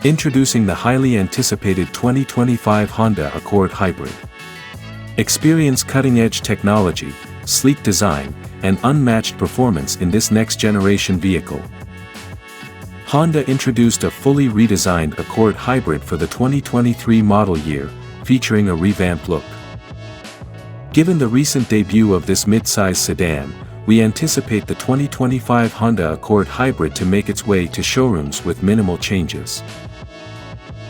Introducing the highly anticipated 2025 Honda Accord Hybrid. Experience cutting-edge technology, sleek design, and unmatched performance in this next-generation vehicle. Honda introduced a fully redesigned Accord Hybrid for the 2023 model year, featuring a revamped look. Given the recent debut of this mid-size sedan, we anticipate the 2025 Honda Accord Hybrid to make its way to showrooms with minimal changes.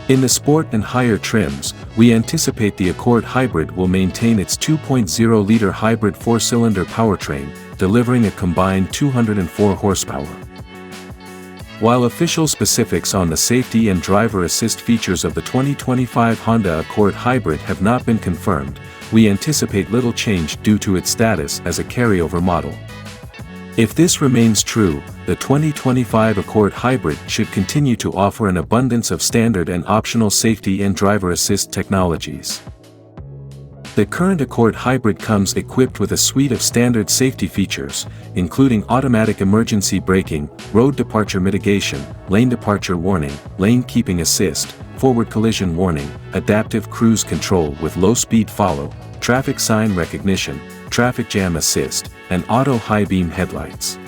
In the sport and higher trims, we anticipate the Accord Hybrid will maintain its 2.0-liter hybrid four-cylinder powertrain, delivering a combined 204 horsepower. While official specifics on the safety and driver assist features of the 2025 Honda Accord Hybrid have not been confirmed, we anticipate little change due to its status as a carryover model. If this remains true, the 2025 Accord Hybrid should continue to offer an abundance of standard and optional safety and driver assist technologies. The current Accord Hybrid comes equipped with a suite of standard safety features, including automatic emergency braking, road departure mitigation, lane departure warning, lane keeping assist, forward collision warning, adaptive cruise control with low-speed follow, traffic sign recognition, traffic jam assist, and auto high-beam headlights.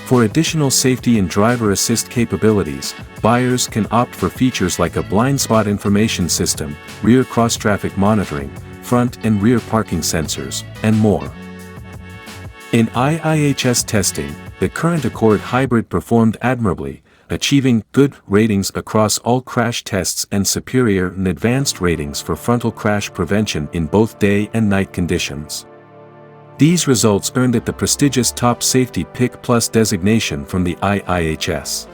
For additional safety and driver assist capabilities, buyers can opt for features like a blind spot information system, rear cross-traffic monitoring, front and rear parking sensors, and more. In IIHS testing, the current Accord Hybrid performed admirably, achieving good ratings across all crash tests and superior and advanced ratings for frontal crash prevention in both day and night conditions. These results earned it the prestigious Top Safety Pick Plus designation from the IIHS.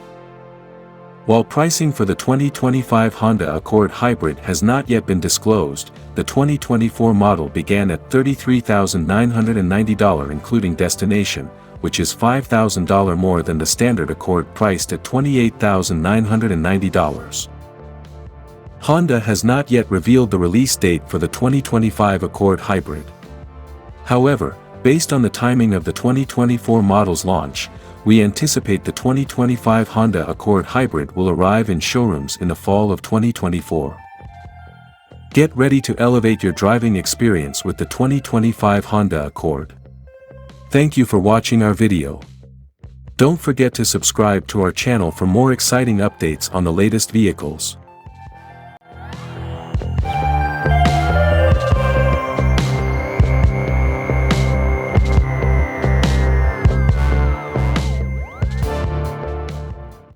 While pricing for the 2025 Honda Accord Hybrid has not yet been disclosed, the 2024 model began at $33,990 including destination, which is $5,000 more than the standard Accord priced at $28,990. Honda has not yet revealed the release date for the 2025 Accord Hybrid. However, based on the timing of the 2024 model's launch, we anticipate the 2025 Honda Accord Hybrid will arrive in showrooms in the fall of 2024. Get ready to elevate your driving experience with the 2025 Honda Accord. Thank you for watching our video. Don't forget to subscribe to our channel for more exciting updates on the latest vehicles.